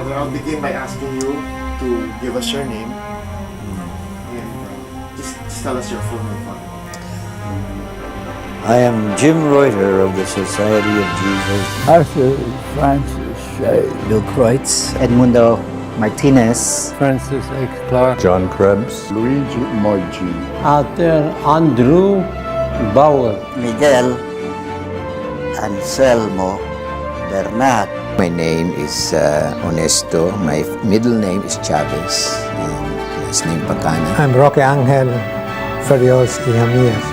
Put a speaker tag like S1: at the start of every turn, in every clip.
S1: Father, I'll begin by asking you to give us your name and just tell us your full name, Father.
S2: I am Jim Reuter of the Society of Jesus.
S3: Arthur Francis Shea.
S2: Bill Kreutz. Edmundo Martinez.
S3: Francis X. Clark.
S4: John Krebs.
S3: Luigi Moigi. Arthur Andrew Bauer.
S2: Miguel Anselmo Bernat.
S5: My name is Honesto. My middle name is Chavez. And last name Pagana.
S6: I'm Roque Angel Ferrios Iglesias.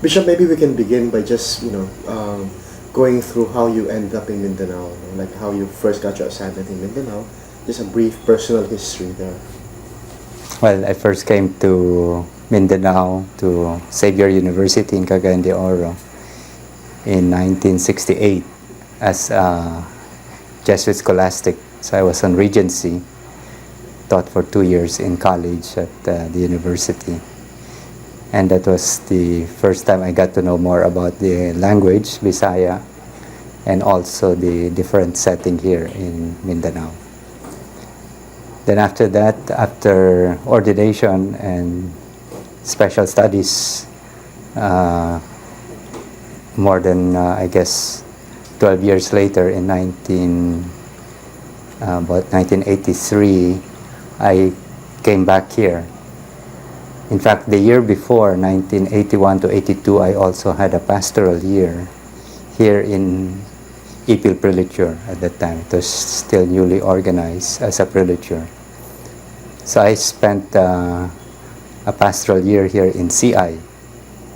S1: Bishop, maybe we can begin by just, going through how you ended up in Mindanao, like how you first got your assignment in Mindanao. Just a brief personal history there.
S5: Well, I first came to Mindanao, to Xavier University in Cagayan de Oro in 1968 as a Jesuit scholastic. So I was on Regency, taught for 2 years in college at the university. And that was the first time I got to know more about the language, Bisaya, and also the different setting here in Mindanao. Then after that, after ordination and special studies, more than, 12 years later in about 1983, I came back here. In fact, the year before, 1981 to 82, I also had a pastoral year here in Ipil Prelature at that time. It was still newly organized as a prelature. So I spent a pastoral year here in CI.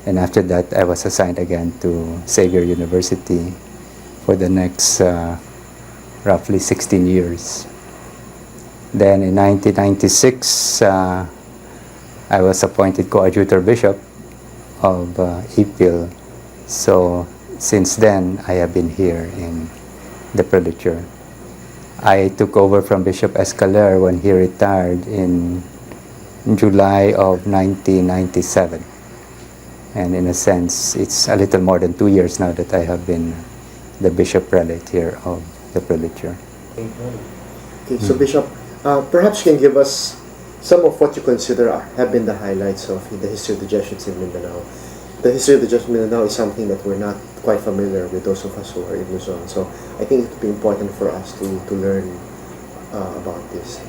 S5: And after that, I was assigned again to Xavier University for the next roughly 16 years. Then in 1996, I was appointed Coadjutor Bishop of Ipil. So since then, I have been here in the prelature. I took over from Bishop Escaler when he retired in July of 1997. And in a sense, it's a little more than 2 years now that I have been the Bishop Prelate here of the prelature.
S1: Okay, so Bishop, perhaps you can give us some of what you consider have been the highlights of the history of the Jesuits in Mindanao. The history of the Jesuits in Mindanao is something that we're not quite familiar with, those of us who are in Luzon. So I think it would be important for us to learn about this.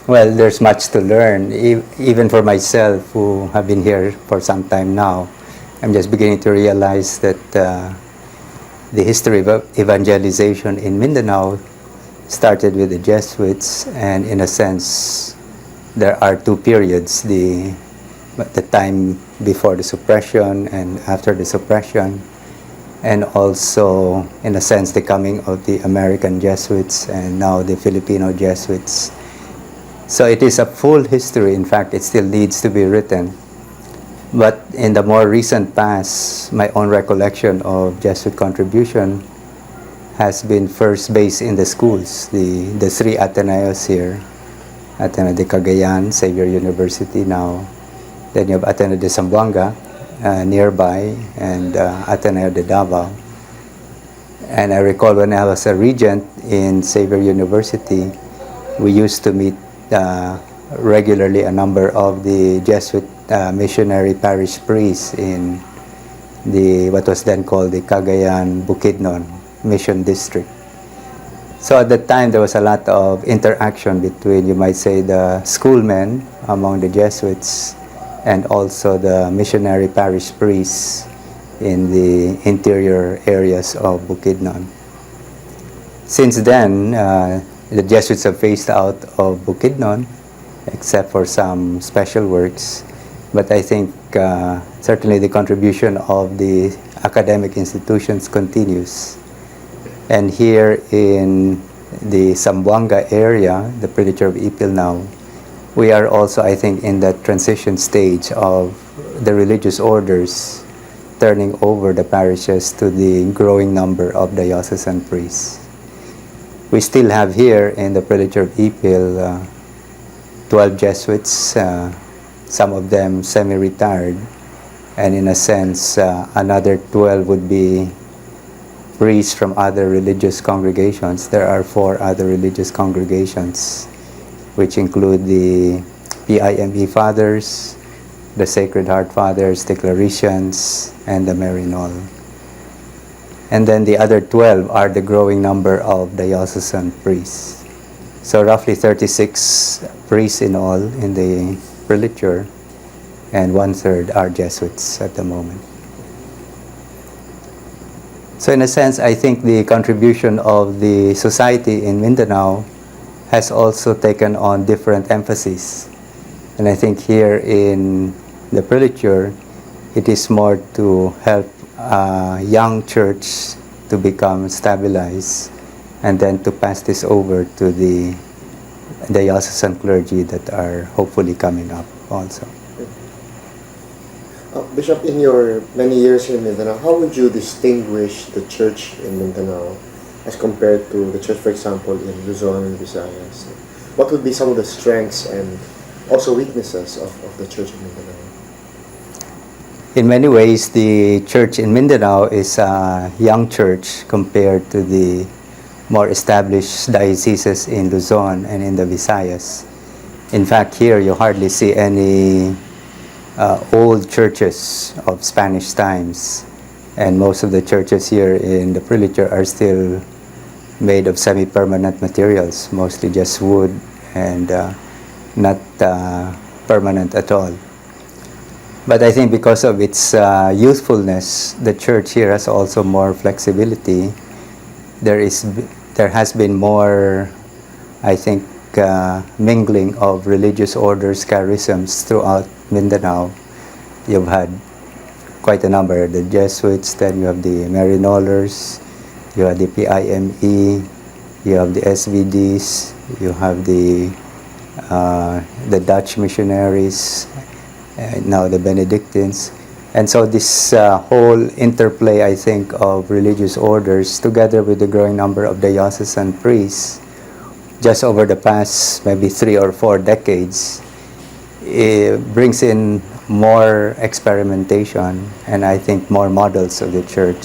S5: Well, there's much to learn, even for myself who have been here for some time now. I'm just beginning to realize that the history of evangelization in Mindanao started with the Jesuits, and in a sense, there are two periods, the time before the suppression and after the suppression, and also, in a sense, the coming of the American Jesuits and now the Filipino Jesuits. So it is a full history. In fact, it still needs to be written. But in the more recent past, my own recollection of Jesuit contribution has been first based in the schools, the three Ateneos here. Ateneo de Cagayan, Xavier University now. Then you have Ateneo de Zamboanga nearby, and Ateneo de Davao. And I recall when I was a regent in Xavier University, we used to meet regularly a number of the Jesuit missionary parish priests in what was then called the Cagayan Bukidnon Mission District. So at that time, there was a lot of interaction between, you might say, the schoolmen among the Jesuits and also the missionary parish priests in the interior areas of Bukidnon. Since then, the Jesuits have phased out of Bukidnon, except for some special works. But I think certainly the contribution of the academic institutions continues. And here in the Zamboanga area, the Prelature of Ipil now, we are also, I think, in that transition stage of the religious orders turning over the parishes to the growing number of diocesan priests. We still have here in the Prelature of Ipil 12 Jesuits, some of them semi-retired, and in a sense another 12 would be priests from other religious congregations. There are 4 other religious congregations, which include the PIME Fathers, the Sacred Heart Fathers, the Claretians, and the Marinol. And then the other 12 are the growing number of diocesan priests. So roughly 36 priests in all in the prelature, and 1/3 are Jesuits at the moment. So in a sense, I think the contribution of the society in Mindanao has also taken on different emphases. And I think here in the prelature, it is more to help young church to become stabilized, and then to pass this over to the diocesan clergy that are hopefully coming up also.
S1: Bishop, in your many years in Mindanao, how would you distinguish the church in Mindanao as compared to the church, for example, in Luzon and Visayas? What would be some of the strengths and also weaknesses of the church in Mindanao?
S5: In many ways, the church in Mindanao is a young church compared to the more established dioceses in Luzon and in the Visayas. In fact, here you hardly see any old churches of Spanish times, and most of the churches here in the prelature are still made of semi-permanent materials, mostly just wood and not permanent at all. But I think because of its youthfulness, the church here has also more flexibility. There has been more, I think, mingling of religious orders, charisms throughout Mindanao. You've had quite a number, the Jesuits, then you have the Marinolers, you have the PIME, you have the SVDs, you have the Dutch missionaries, now the Benedictines. And so this whole interplay, I think, of religious orders together with the growing number of diocesan priests just over the past maybe 3 or 4 decades, it brings in more experimentation and I think more models of the church.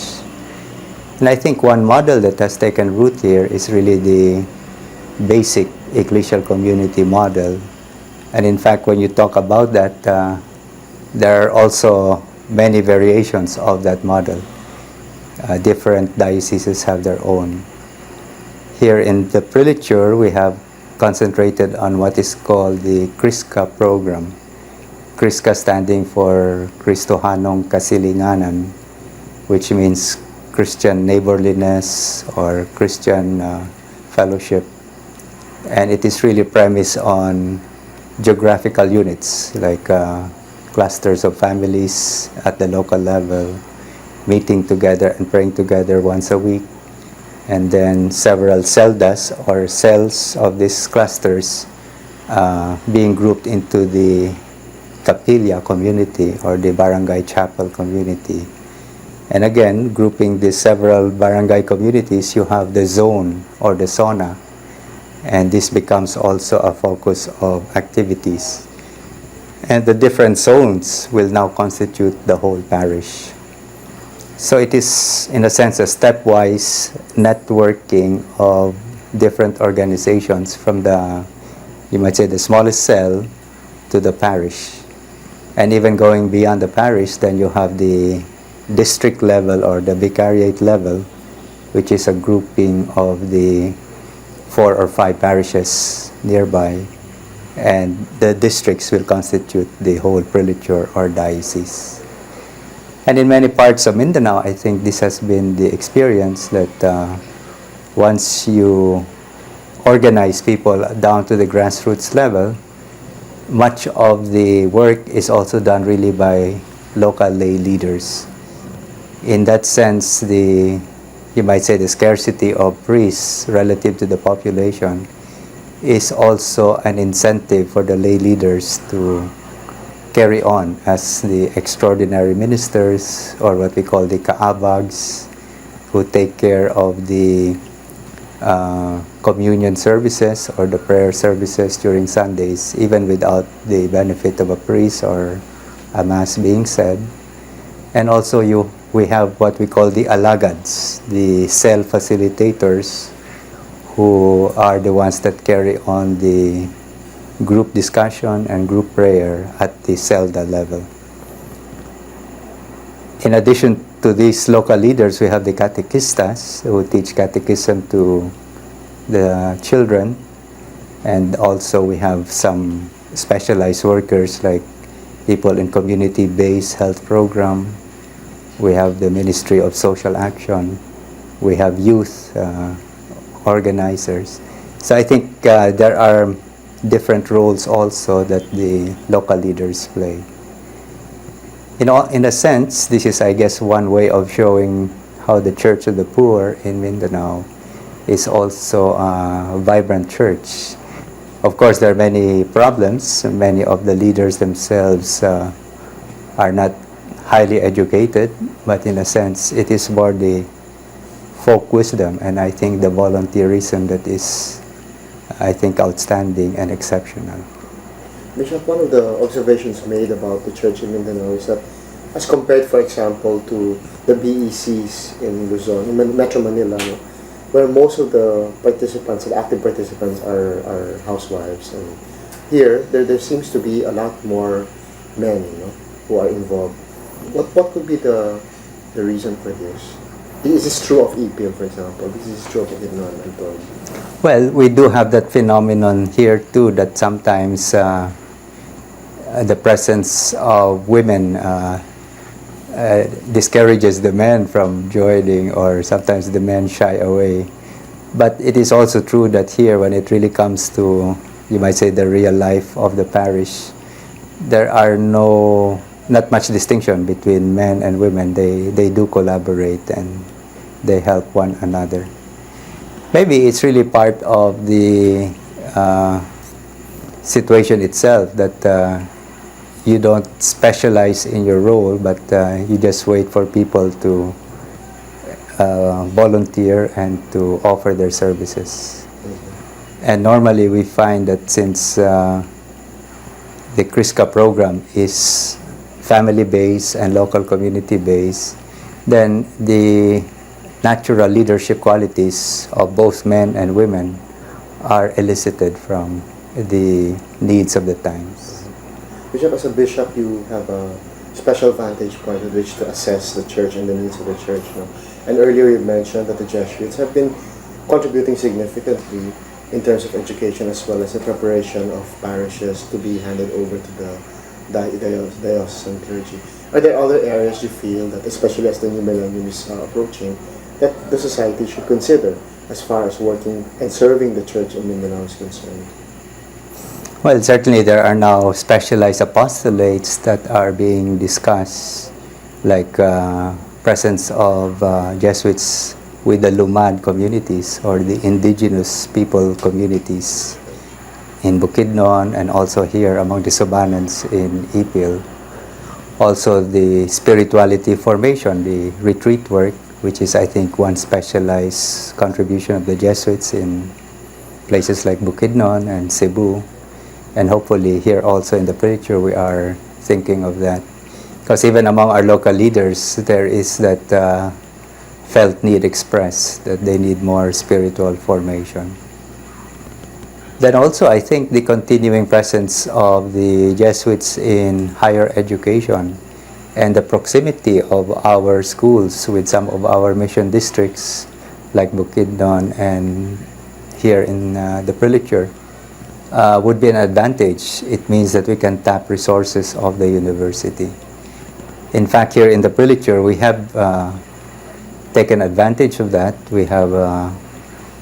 S5: And I think one model that has taken root here is really the basic ecclesial community model. And in fact, when you talk about that, there are also many variations of that model. Different dioceses have their own. Here in the prelature, we have concentrated on what is called the CRISCA program. CRISCA standing for Kristohanong Kasilinganan, which means Christian neighborliness or Christian fellowship. And it is really premised on geographical units like clusters of families at the local level, meeting together and praying together once a week, and then several celdas or cells of these clusters being grouped into the capilla community or the barangay chapel community. And again, grouping these several barangay communities, you have the zone or the zona, and this becomes also a focus of activities. And the different zones will now constitute the whole parish. So it is, in a sense, a stepwise networking of different organizations from the, you might say, the smallest cell to the parish. And even going beyond the parish, then you have the district level or the vicariate level, which is a grouping of the 4 or 5 parishes nearby, and the districts will constitute the whole prelature or diocese. And in many parts of Mindanao, I think this has been the experience that once you organize people down to the grassroots level, much of the work is also done really by local lay leaders. In that sense, you might say the scarcity of priests relative to the population is also an incentive for the lay leaders to carry on as the extraordinary ministers, or what we call the kaabags, who take care of the communion services or the prayer services during Sundays, even without the benefit of a priest or a mass being said. And also we have what we call the alagads, the cell facilitators, who are the ones that carry on the group discussion and group prayer at the celda level. In addition to these local leaders, we have the catechistas who teach catechism to the children, and also we have some specialized workers like people in community-based health program. We have the Ministry of Social Action. We have youth organizers. So I think there are different roles also that the local leaders play. In a sense, this is, I guess, one way of showing how the Church of the Poor in Mindanao is also a vibrant church. Of course, there are many problems. Many of the leaders themselves are not highly educated, but in a sense, it is more the folk wisdom, and I think the volunteerism that is, I think, outstanding and exceptional.
S1: Bishop, one of the observations made about the church in Mindanao is that, as compared, for example, to the BECs in Luzon, in Metro Manila, no, where most of the participants, the active participants, are housewives, and here there seems to be a lot more men, who are involved. What could be the reason for this? Is this true of Ipil, for example? This is true of Bukidnon and Toy?
S5: Well, we do have that phenomenon here too, that sometimes the presence of women discourages the men from joining, or sometimes the men shy away. But it is also true that here, when it really comes to, you might say, the real life of the parish, there are not much distinction between men and women. They do collaborate and they help one another. Maybe it's really part of the situation itself that you don't specialize in your role, but you just wait for people to volunteer and to offer their services. And normally we find that since the CRISCA program is family-based and local community-based, then the natural leadership qualities of both men and women are elicited from the needs of the times.
S1: Bishop, as a bishop, you have a special vantage point with which to assess the church and the needs of the church. And earlier you mentioned that the Jesuits have been contributing significantly in terms of education, as well as the preparation of parishes to be handed over to the diocesan clergy. Are there other areas you feel that, especially as the new millennium is approaching, that the society should consider as far as working and serving the church in Mindanao is concerned?
S5: Well, certainly there are now specialized apostolates that are being discussed, like presence of Jesuits with the Lumad communities, or the indigenous people communities in Bukidnon, and also here among the Sobanans in Ipil. Also the spirituality formation, the retreat work, which is, I think, one specialized contribution of the Jesuits in places like Bukidnon and Cebu. And hopefully here also in the future we are thinking of that. Because even among our local leaders, there is that felt need expressed, that they need more spiritual formation. Then also, I think the continuing presence of the Jesuits in higher education and the proximity of our schools with some of our mission districts like Bukidnon and here in the Prelature would be an advantage. It means that we can tap resources of the university. In fact, here in the prelature, we have taken advantage of that. We have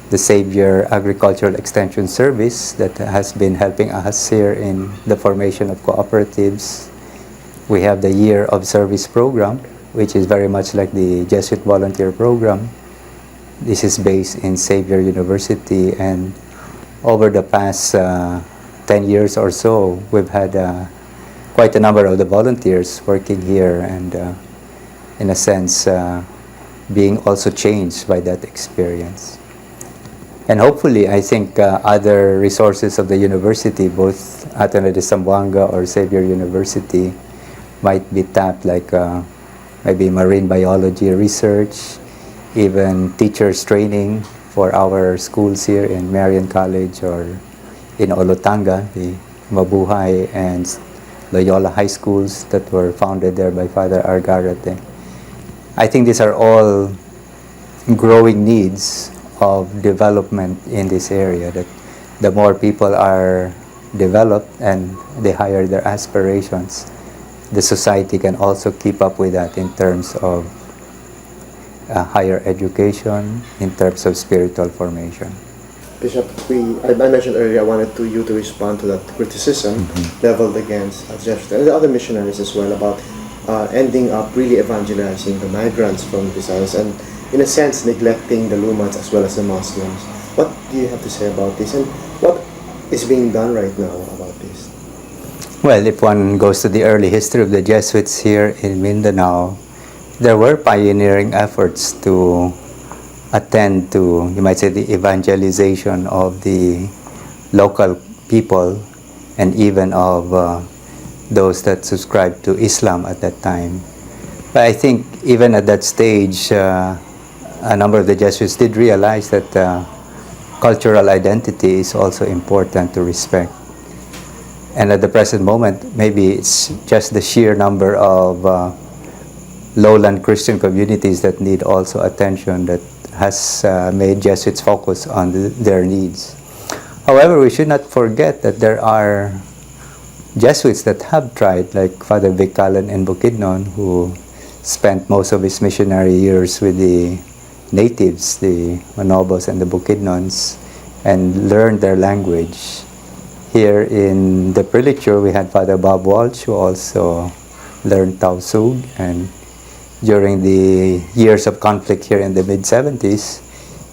S5: the Xavier Agricultural Extension Service that has been helping us here in the formation of cooperatives. We have the Year of Service program, which is very much like the Jesuit volunteer program. This is based in Xavier University, and over the past 10 years or so, we've had quite a number of the volunteers working here and in a sense being also changed by that experience. And hopefully, I think other resources of the university, both Ateneo de Zamboanga or Xavier University, might be tapped, like maybe marine biology research, even teachers training for our schools here in Marian College or in Olotanga, the Mabuhay and Loyola High Schools that were founded there by Father Argarate. I think these are all growing needs of development in this area, that the more people are developed and they higher their aspirations, the society can also keep up with that in terms of higher education, in terms of spiritual formation.
S1: Bishop, I mentioned earlier I wanted you to respond to that criticism leveled against Jesuits and the other missionaries as well about ending up really evangelizing the migrants from Visayas and in a sense neglecting the Lumans as well as the Muslims. What do you have to say about this, and what is being done right now about this?
S5: Well, if one goes to the early history of the Jesuits here in Mindanao, there were pioneering efforts to attend to, you might say, the evangelization of the local people and even of those that subscribed to Islam at that time. But I think even at that stage, a number of the Jesuits did realize that cultural identity is also important to respect. And at the present moment, maybe it's just the sheer number of lowland Christian communities that need also attention that has made Jesuits focus on their needs. However, we should not forget that there are Jesuits that have tried, like Father Vicalan in Bukidnon, who spent most of his missionary years with the natives, the Manobos and the Bukidnons, and learned their language. Here in the prelature, we had Father Bob Walsh, who also learned Tausug, and during the years of conflict here in the mid-70s,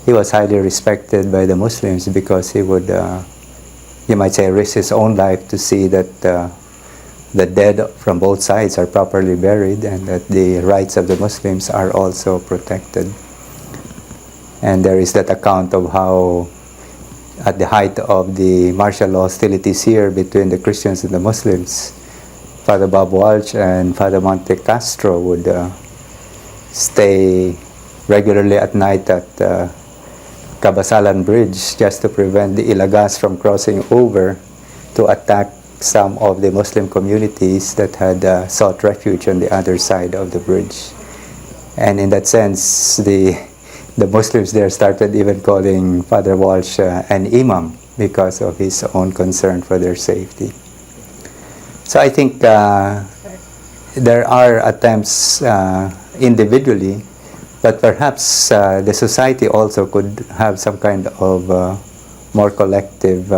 S5: he was highly respected by the Muslims because he would, you might say, risk his own life to see that the dead from both sides are properly buried and that the rights of the Muslims are also protected. And there is that account of how, at the height of the martial law hostilities here between the Christians and the Muslims, Father Bob Walsh and Father Monte Castro would stay regularly at night at Cabasalan Bridge just to prevent the Ilagas from crossing over to attack some of the Muslim communities that had sought refuge on the other side of the bridge. And in that sense, the Muslims there started even calling Father Walsh an imam because of his own concern for their safety. So I think there are attempts individually, but perhaps the society also could have some kind of more collective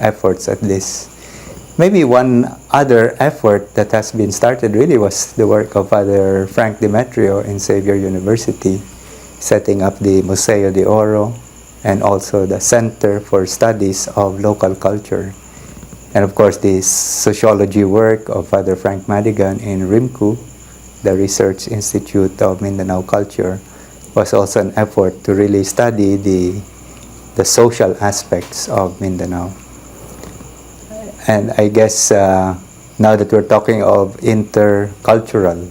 S5: efforts at this. Maybe one other effort that has been started really was the work of Father Frank Demetrio in Xavier University, setting up the Museo de Oro and also the Center for Studies of Local Culture. And of course, the sociology work of Father Frank Madigan in RIMCU, the Research Institute of Mindanao Culture, was also an effort to really study the social aspects of Mindanao. And I guess now that we're talking of intercultural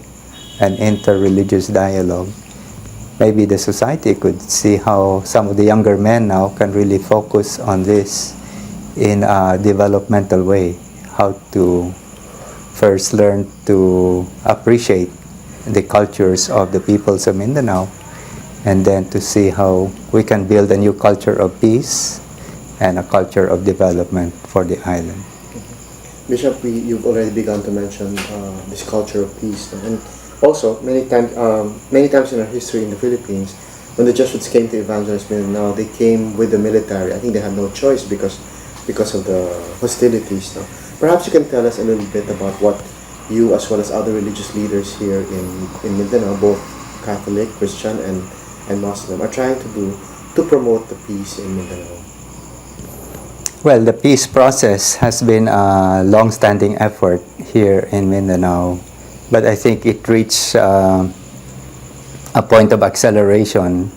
S5: and interreligious dialogue, maybe the society could see how some of the younger men now can really focus on this in a developmental way, how to first learn to appreciate the cultures of the peoples of Mindanao, and then to see how we can build a new culture of peace and a culture of development for the island.
S1: Bishop, you've already begun to mention this culture of peace, and Also, many times in our history in the Philippines, when the Jesuits came to evangelize Mindanao, they came with the military. I think they had no choice because of the hostilities. No? Perhaps you can tell us a little bit about what you, as well as other religious leaders here in Mindanao, both Catholic, Christian, and Muslim, are trying to do to promote the peace in Mindanao.
S5: Well, the peace process has been a long-standing effort here in Mindanao, but I think it reached a point of acceleration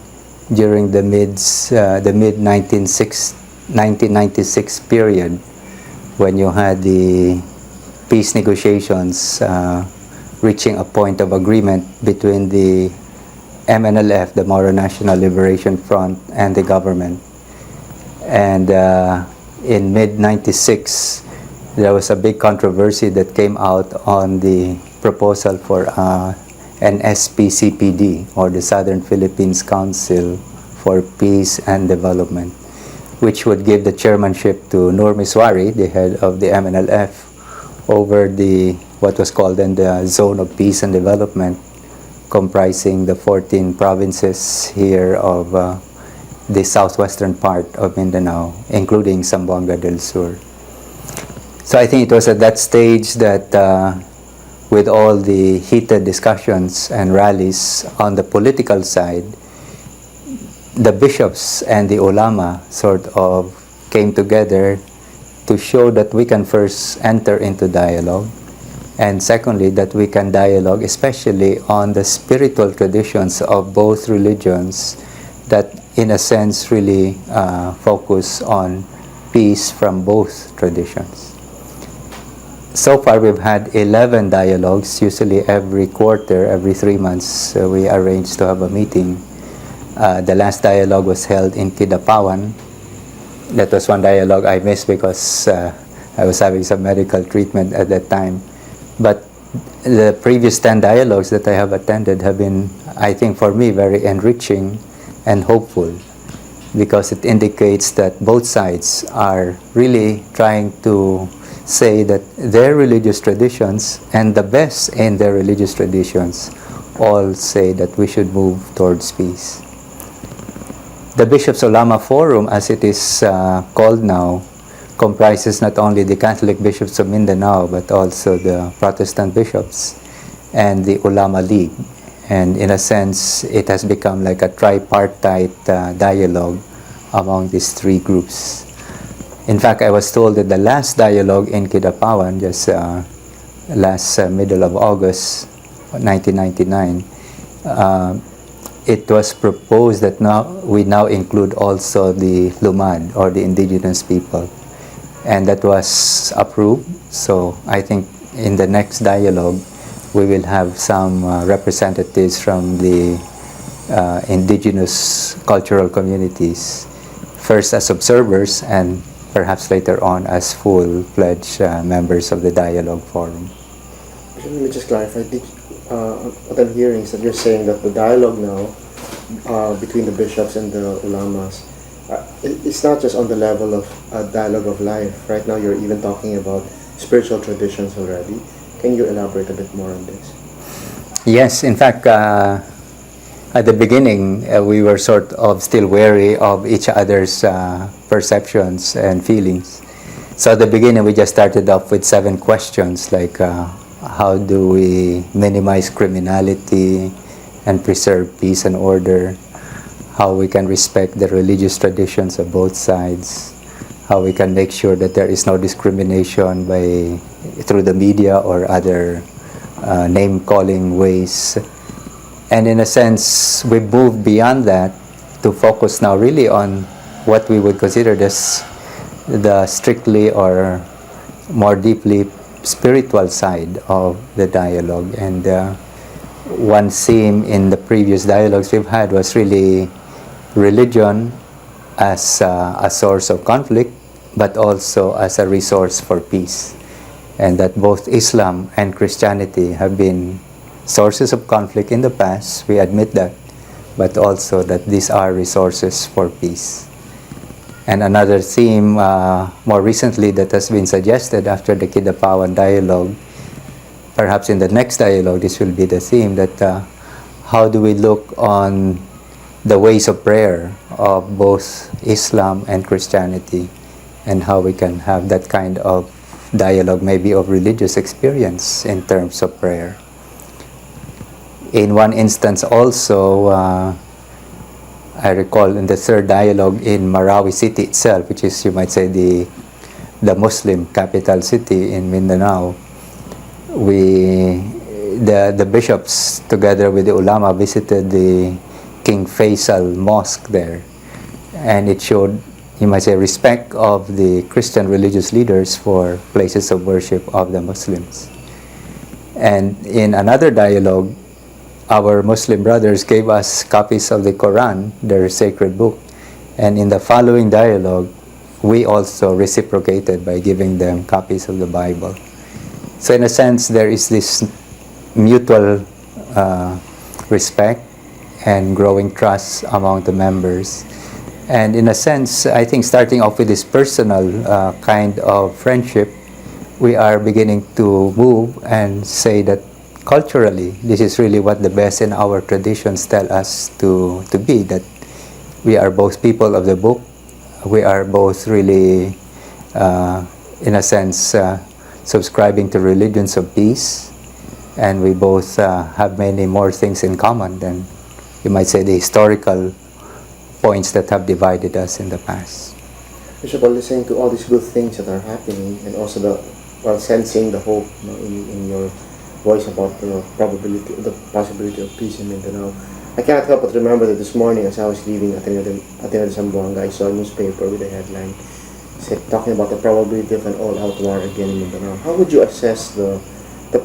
S5: during the mid 1996 period, when you had the peace negotiations reaching a point of agreement between the MNLF, the Moro National Liberation Front, and the government. And in mid-96, there was a big controversy that came out on the proposal for an SPCPD, or the Southern Philippines Council for Peace and Development, which would give the chairmanship to Nur Miswari, the head of the MNLF, over what was called then the Zone of Peace and Development, comprising the 14 provinces here of the southwestern part of Mindanao, including Zamboanga del Sur. So I think it was at that stage that with all the heated discussions and rallies on the political side, the bishops and the ulama sort of came together to show that we can first enter into dialogue, and secondly, that we can dialogue especially on the spiritual traditions of both religions that in a sense really focus on peace from both traditions. So far we've had 11 dialogues, usually every quarter, every 3 months we arrange to have a meeting. The last dialogue was held in Kidapawan. That was one dialogue I missed because I was having some medical treatment at that time. But the previous 10 dialogues that I have attended have been, I think for me, very enriching and hopeful, because it indicates that both sides are really trying to say that their religious traditions and the best in their religious traditions all say that we should move towards peace. The Bishops' Ulama Forum, as it is called now, comprises not only the Catholic bishops of Mindanao, but also the Protestant bishops and the Ulama League. And in a sense, it has become like a tripartite dialogue among these three groups. In fact, I was told that the last dialogue in Kidapawan, just last middle of August 1999, it was proposed that we now include also the Lumad, or the indigenous people. And that was approved. So I think in the next dialogue, we will have some representatives from the indigenous cultural communities, first as observers and perhaps later on as full-fledged members of the dialogue forum.
S1: Let me just clarify. What I'm hearing is that you're saying that the dialogue now between the bishops and the ulamas, it's not just on the level of a dialogue of life. Right now, you're even talking about spiritual traditions already. Can you elaborate a bit more on this?
S5: Yes, in fact, at the beginning, we were sort of still wary of each other's perceptions and feelings. So at the beginning, we just started off with 7 questions, like how do we minimize criminality and preserve peace and order, how we can respect the religious traditions of both sides, how we can make sure that there is no discrimination through the media or other name-calling ways. And in a sense, we moved beyond that to focus now really on what we would consider the strictly or more deeply spiritual side of the dialogue. And one theme in the previous dialogues we've had was really religion as a source of conflict, but also as a resource for peace. And that both Islam and Christianity have been sources of conflict in the past, we admit that, but also that these are resources for peace. And another theme more recently that has been suggested after the Kidapawan dialogue, perhaps in the next dialogue, this will be the theme, that how do we look on the ways of prayer of both Islam and Christianity, and how we can have that kind of dialogue, maybe of religious experience in terms of prayer. In one instance also, I recall in the third dialogue in Marawi city itself, which is, you might say, the Muslim capital city in Mindanao, the bishops together with the ulama visited the King Faisal Mosque there, and it showed, you might say, respect of the Christian religious leaders for places of worship of the Muslims. And in another dialogue, our Muslim brothers gave us copies of the Quran, their sacred book, and in the following dialogue, we also reciprocated by giving them copies of the Bible. So in a sense, there is this mutual respect and growing trust among the members. And in a sense, I think starting off with this personal kind of friendship, we are beginning to move and say that culturally, this is really what the best in our traditions tell us to be, that we are both people of the book, we are both really, in a sense, subscribing to religions of peace, and we both have many more things in common than, you might say, the historical points that have divided us in the past.
S1: Bishop, while listening to all these good things that are happening, and also while sensing the hope, in your voice about the possibility of peace in Mindanao, I cannot help but remember that this morning, as I was leaving Ateneo de Zamboanga, I saw a newspaper with a headline talking about the probability of an all-out war again in Mindanao. How would you assess the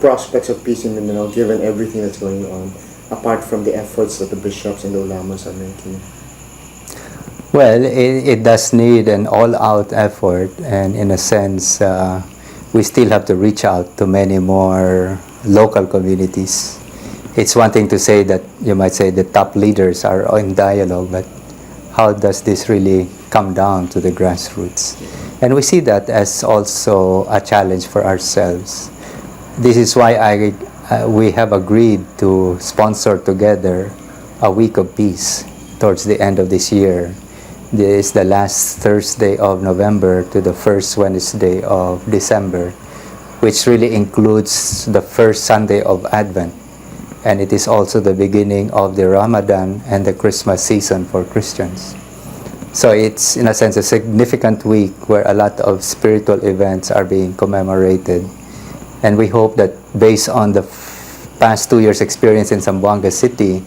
S1: prospects of peace in Mindanao, given everything that's going on, apart from the efforts that the bishops and the ulamas are making?
S5: Well, it does need an all-out effort, and in a sense, we still have to reach out to many more local communities. It's one thing to say that, you might say, the top leaders are in dialogue, but how does this really come down to the grassroots? And we see that as also a challenge for ourselves. This is why we have agreed to sponsor together a week of peace towards the end of this year. This is the last Thursday of November to the first Wednesday of December, which really includes the first Sunday of Advent. And it is also the beginning of the Ramadan and the Christmas season for Christians. So it's, in a sense, a significant week where a lot of spiritual events are being commemorated. And we hope that based on the past 2 years' experience in Zamboanga City,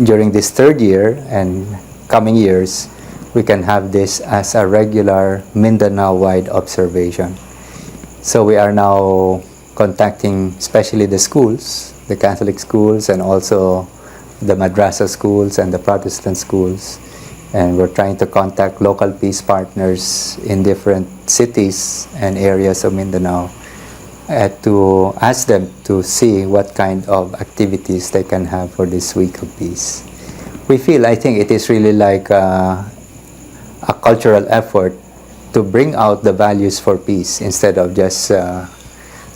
S5: during this third year and coming years, we can have this as a regular Mindanao-wide observation. So we are now contacting especially the schools, the Catholic schools, and also the Madrasa schools and the Protestant schools. And we're trying to contact local peace partners in different cities and areas of Mindanao to ask them to see what kind of activities they can have for this week of peace. We feel, I think it is really like a cultural effort to bring out the values for peace instead of just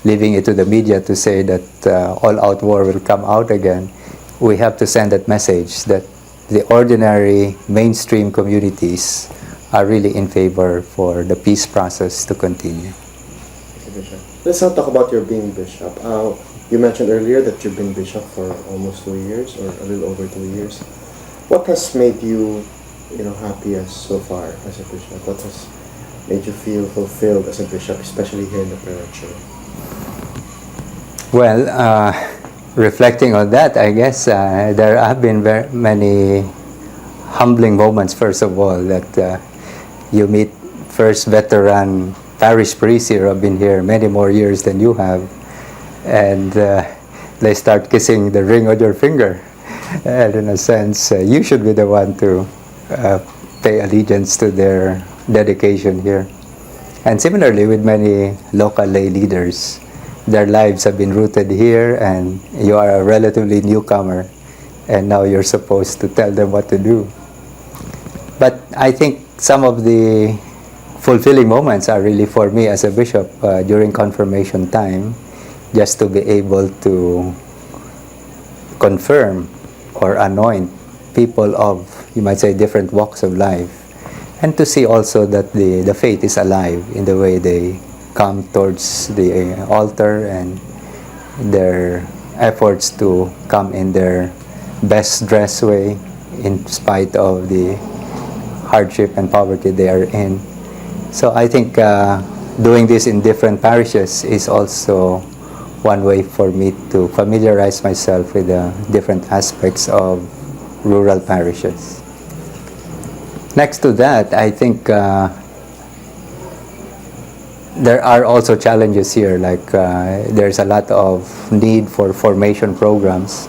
S5: leaving it to the media to say that all-out war will come out again. We have to send that message that the ordinary mainstream communities are really in favor for the peace process to continue.
S1: Let's now talk about your being bishop. You mentioned earlier that you've been bishop for almost 2 years, or a little over 2 years. What has made you, happiest so far as a bishop? What has made you feel fulfilled as a bishop, especially here in the parochial?
S5: Well, reflecting on that, I guess there have been very many humbling moments. First of all, that you meet first veteran parish priests here who have been here many more years than you have, and they start kissing the ring on your finger, and in a sense, you should be the one to pay allegiance to their dedication here. And similarly, with many local lay leaders, their lives have been rooted here, and you are a relatively newcomer, and now you're supposed to tell them what to do. But I think some of the fulfilling moments are really for me as a bishop during confirmation time, just to be able to confirm or anoint people of, you might say, different walks of life, and to see also that the faith is alive in the way they come towards the altar and their efforts to come in their best dressed way in spite of the hardship and poverty they are in. So I think doing this in different parishes is also one way for me to familiarize myself with the different aspects of rural parishes. Next to that, I think there are also challenges here, like there's a lot of need for formation programs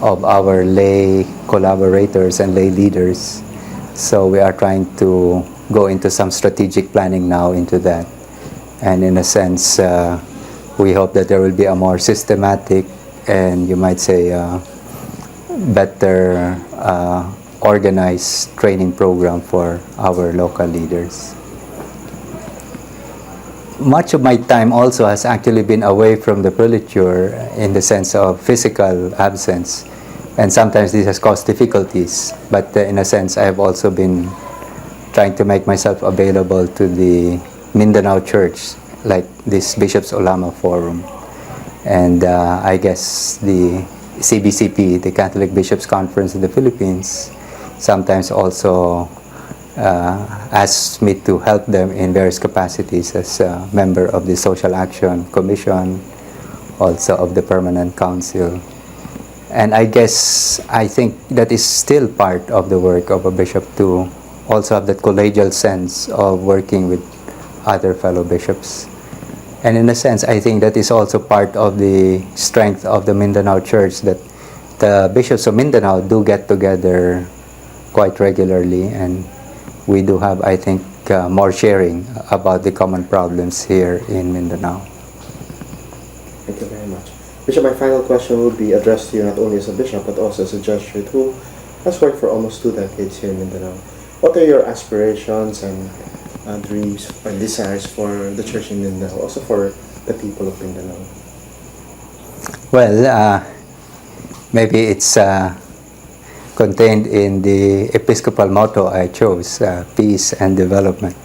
S5: of our lay collaborators and lay leaders. So we are trying to go into some strategic planning now into that. And in a sense, we hope that there will be a more systematic and, you might say, better organized training program for our local leaders. Much of my time also has actually been away from the prelature in the sense of physical absence, and sometimes this has caused difficulties, but in a sense I have also been trying to make myself available to the Mindanao Church, like this Bishops Ulama Forum, and I guess the CBCP, the Catholic Bishops Conference in the Philippines, sometimes also asks me to help them in various capacities as a member of the Social Action Commission, also of the Permanent Council. And I think that is still part of the work of a bishop to also have that collegial sense of working with other fellow bishops. And in a sense, I think that is also part of the strength of the Mindanao Church, that the bishops of Mindanao do get together quite regularly, and we do have, I think, more sharing about the common problems here in Mindanao.
S1: Thank you very much. Bishop, my final question will be addressed to you not only as a bishop, but also as a Jesuit who has worked for almost 2 decades here in Mindanao. What are your aspirations and dreams and desires for the church in Mindanao, also for the people of Mindanao?
S5: Well, maybe it's contained in the episcopal motto I chose, peace and development,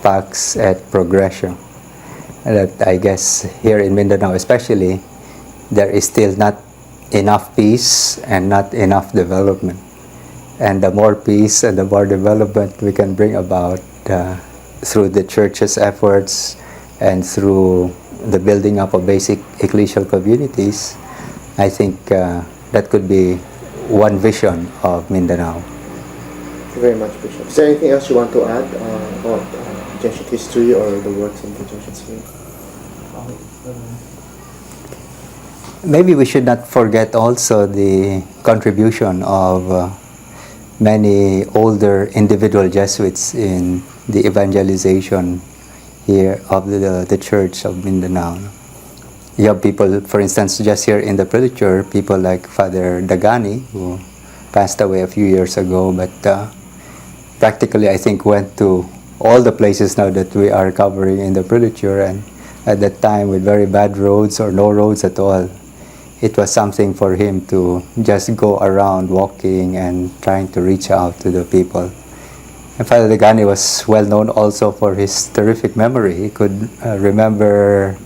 S5: pax et progression. That I guess here in Mindanao especially, there is still not enough peace and not enough development. And the more peace and the more development we can bring about through the church's efforts and through the building up of basic ecclesial communities, I think that could be one vision of Mindanao.
S1: Thank you very much, Bishop. Is there anything else you want to add about Jesuit history or the works of the Jesuits here?
S5: Maybe we should not forget also the contribution of many older individual Jesuits in the evangelization here of the Church of Mindanao. You have people, for instance, just here in the prelature, people like Father Dagani, who passed away a few years ago, but practically I think went to all the places now that we are covering in the prelature, and at that time with very bad roads or no roads at all, it was something for him to just go around walking and trying to reach out to the people. And Father Dagani was well known also for his terrific memory. He could remember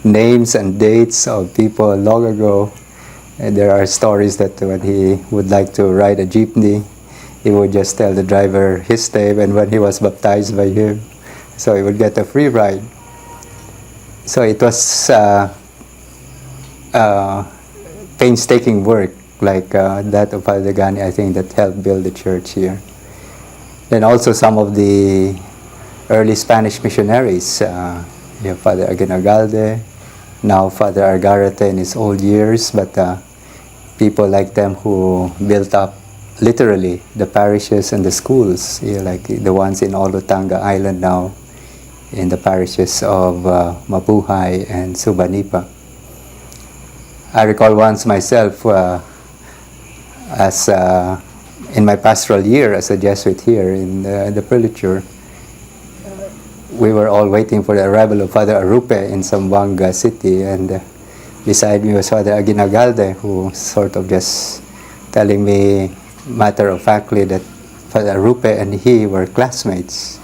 S5: names and dates of people long ago. And there are stories that when he would like to ride a jeepney, he would just tell the driver his name and when he was baptized by him, so he would get a free ride. So it was painstaking work like that of Father Dagani, I think, that helped build the church here. Then also some of the early Spanish missionaries, you have Father Aguinalde, now Father Argarate in his old years, but people like them who built up literally the parishes and the schools, like the ones in Olotanga Island now, in the parishes of Mabuhay and Subanipa. I recall once myself as in my pastoral year as a Jesuit here in the prelature, we were all waiting for the arrival of Father Arupe in Zamboanga city, and beside me was Father Aguinaldo, who sort of just telling me matter-of-factly that Father Rupe and he were classmates.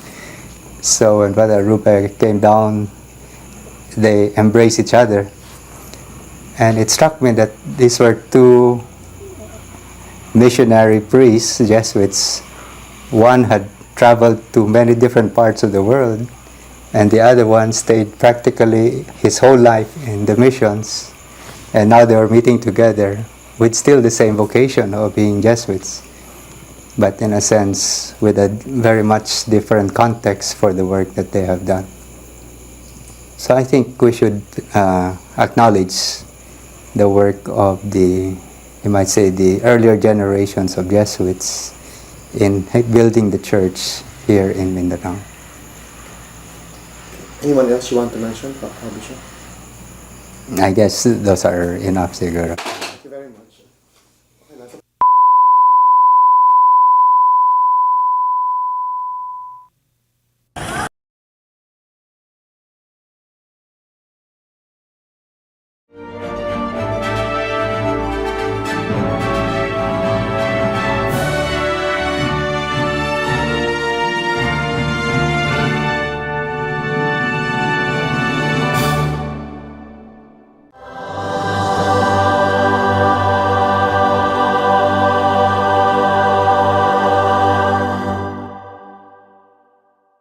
S5: So when Father Rupe came down, they embraced each other. And it struck me that these were two missionary priests, Jesuits. One had traveled to many different parts of the world, and the other one stayed practically his whole life in the missions. And now they were meeting together with still the same vocation of being Jesuits, but in a sense with a very much different context for the work that they have done. So I think we should acknowledge the work of the, you might say, the earlier generations of Jesuits in building the church here in Mindanao.
S1: Anyone else you want to mention, Bishop?
S5: I guess those are enough, siguro.